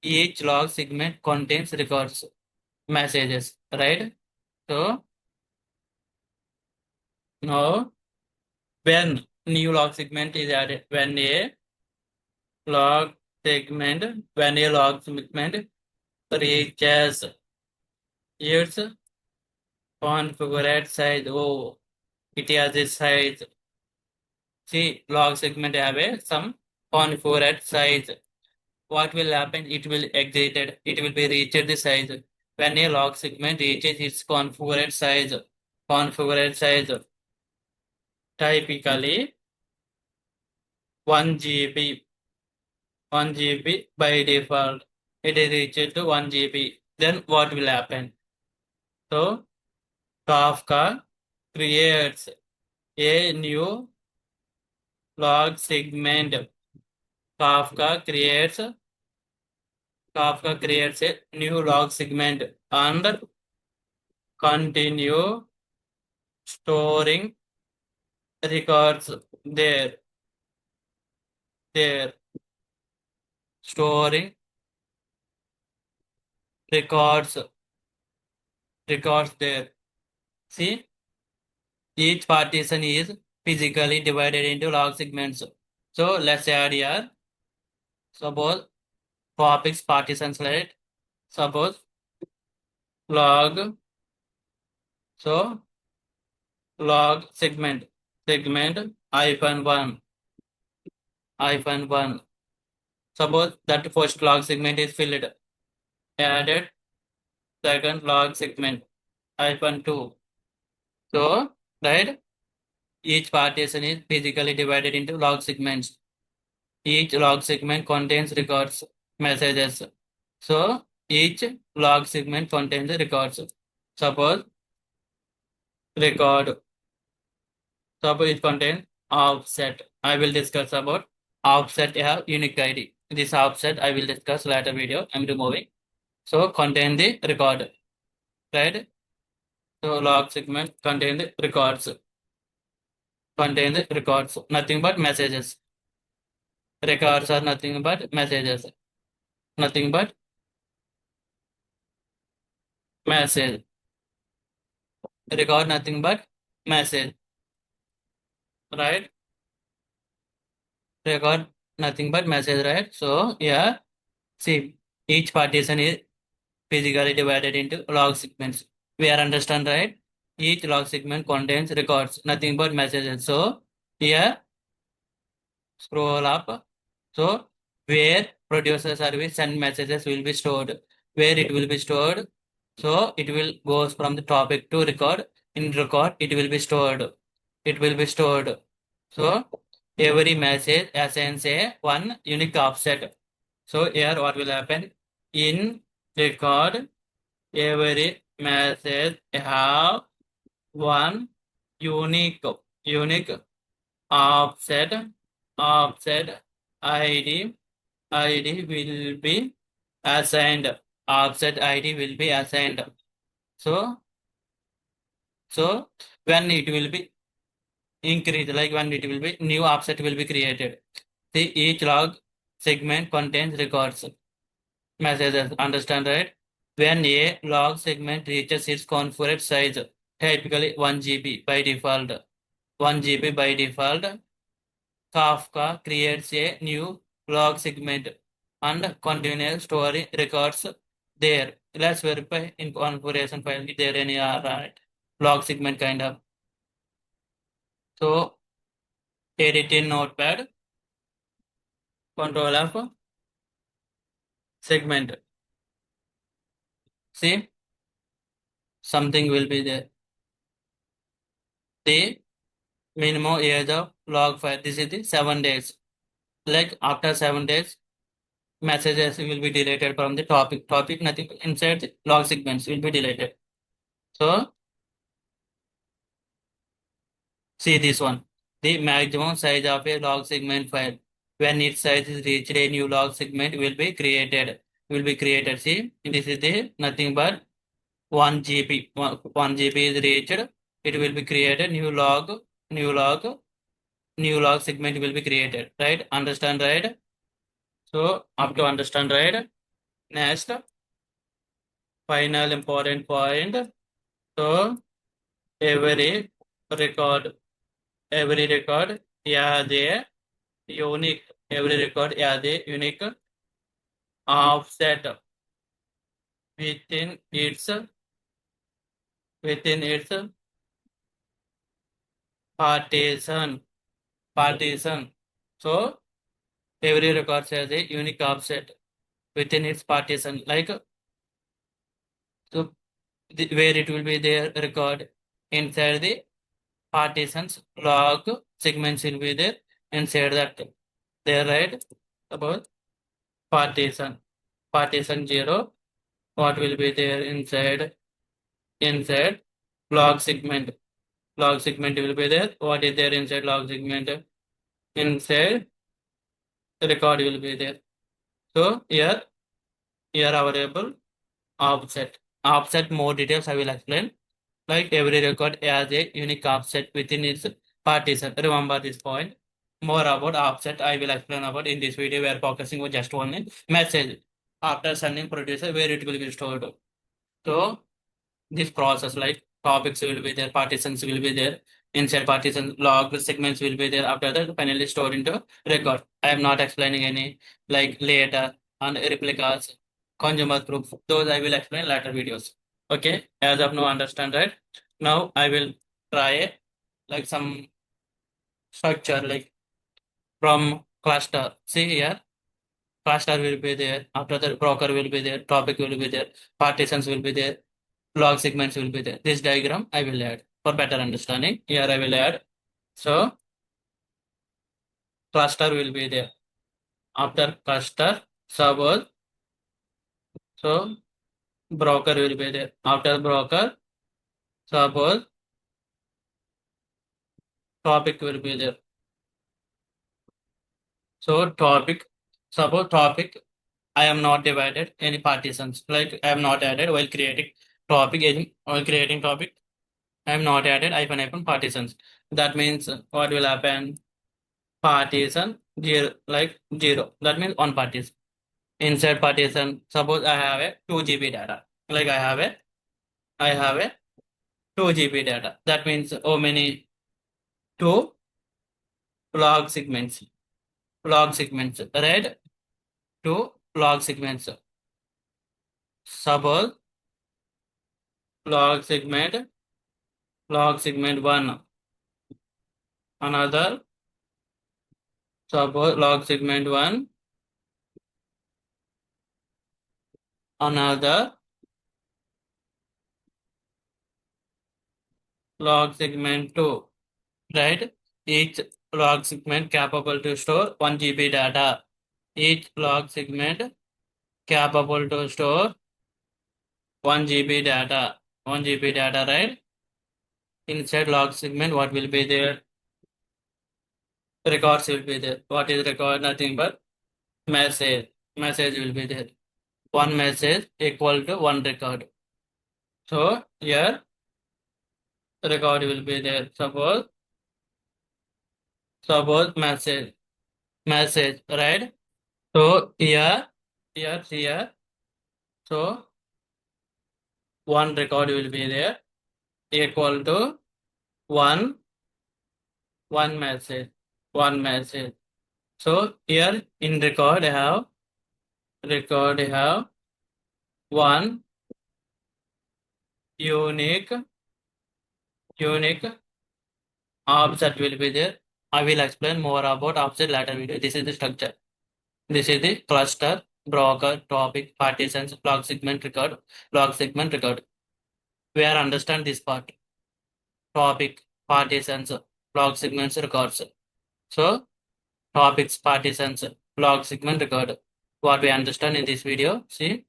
each log segment contains records, messages, right? So now when new log segment is added, log when a log segment reaches its configured size. Oh, it has a size. See, log segment have a some configured size. What will happen? It will exited. It will be reached the size. When a log segment reaches its configured size, typically 1 GB, 1 GB by default. It is reached to 1 GB. Then what will happen? So Kafka creates a new log segment. Kafka creates a new log segment and continue storing records there. There storing records records there. See, each partition is physically divided into log segments. So let's add here. Suppose topics partition select. Suppose log. So log segment hyphen one. Suppose that first log segment is filled. Added second log segment hyphen 2. So right, each partition is physically divided into log segments. Each log segment contains records, messages. So each log segment contains records. Suppose record. Suppose it contains offset. I will discuss about offset have unique ID. This offset I will discuss later video. I'm removing. So contain the record. Right? So log segment contain the records. Contain the records. Nothing but messages. Records are nothing but messages. Nothing but message. Record nothing but message. Right? Record nothing but message, right? So yeah, see, each partition is physically divided into log segments. We are understand, right? Each log segment contains records, nothing but messages. So here, scroll up. So where producer service send messages will be stored, where it will be stored. So it will goes from the topic to record. In record, it will be stored. It will be stored. So every message assigns a one unique offset. So here what will happen? In record, every message have one unique unique offset offset ID ID will be assigned. Offset ID will be assigned. So so when it will be increased, like when it will be new offset will be created. See, each log segment contains records, messages. Understand, right? When a log segment reaches its configured size, typically 1 GB by default, 1 GB by default, Kafka creates a new log segment and continuous story records there. Let's verify in configuration file is there any right log segment kind of. So edit in notepad, control F, segment. See, something will be there. The minimum age of log file. This is the 7 days. Like after 7 days, messages will be deleted from the topic. Topic nothing inside the log segments will be deleted. So see this one. The maximum size of a log segment file. When its size is reached, a new log segment will be created. Will be created. See, this is the nothing but 1 GB. 1 GB is reached. It will be created. New log, new log segment will be created. Right? Understand, right? So up to understand, right? Next, final important point. So every record, every record, yeah, the unique, every record, yeah, the unique offset within its within its partition partition. So every record has a unique offset within its partition, like so where it will be there record inside the partitions log segments will be there inside that there, right? About partition 0, what will be there inside log segment will be there, what is there inside log segment, inside record will be there. So here available offset more details I will explain. Like every record has a unique offset within its partition. Remember this point. More about offset I will explain about in this video. We are focusing on just one message after sending producer where it will be stored. So this process, like topics will be there, partitions will be there, inside partition log segments will be there. After that, finally stored into record. I am not explaining any like later and replicas, consumer proof. Those I will explain later videos. Okay, as of now, understand, right? Now I will try like some structure like from cluster. See here, cluster will be there. After that, broker will be there. Topic will be there. Partitions will be there. Log segments will be there. This diagram I will add for better understanding. Here I will add. So cluster will be there. After cluster, suppose so broker will be there. After broker, suppose topic will be there. So topic, suppose topic, I am not divided any partitions. Like I am not added while creating topic. While creating topic, I am not added hyphen partitions. That means what will happen? Partition zero, like zero. That means one partition. Inside partition, suppose I have a 2 GB data. Like I have a 2 GB data. That means how many? Two log segments. Log segments. Right? Two log segments. Suppose log segment one. Another. Suppose log segment one. Another log segment two. Right? Each log segment capable to store 1 GB data. Each log segment capable to store 1 GB data. 1 GB data, right? Inside log segment, what will be there? Records will be there. What is record? Nothing but message. Message will be there. One message equal to one record. So here record will be there. Suppose message, right? So here. So one record will be there equal to one one message. So here in record I have one unique object will be there. I will explain more about object later video. This is the structure. This is the cluster, broker, topic, partitions, log segment record. We are understand this part. Topic, partitions, log segments, records. So topics, partitions, log segment record. What we understand in this video. See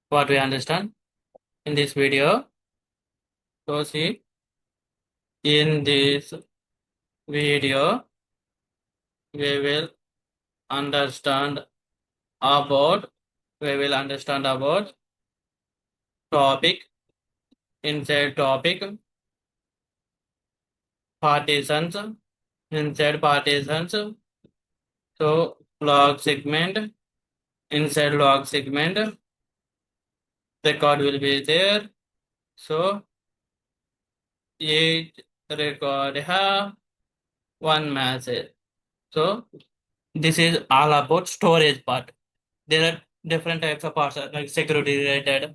what we understand in this video. So see in this video we will understand about topic, inside topic, partitions, inside partitions. So log segment, inside log segment, record will be there. So each record have one message. So this is all about storage part. There are different types of parts like security related,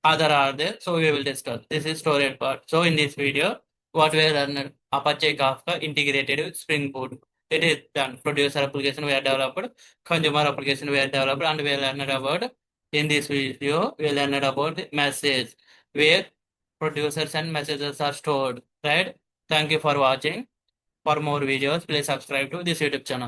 other are there. So we will discuss. This is storage part. So in this video, what we learned Apache Kafka integrated with Spring Boot. It is done. Producer application we have developed, consumer application we have developed, and we learned about in this video we learned about the message where producers and messages are stored. Right? Thank you for watching. For more videos, please subscribe to this YouTube channel.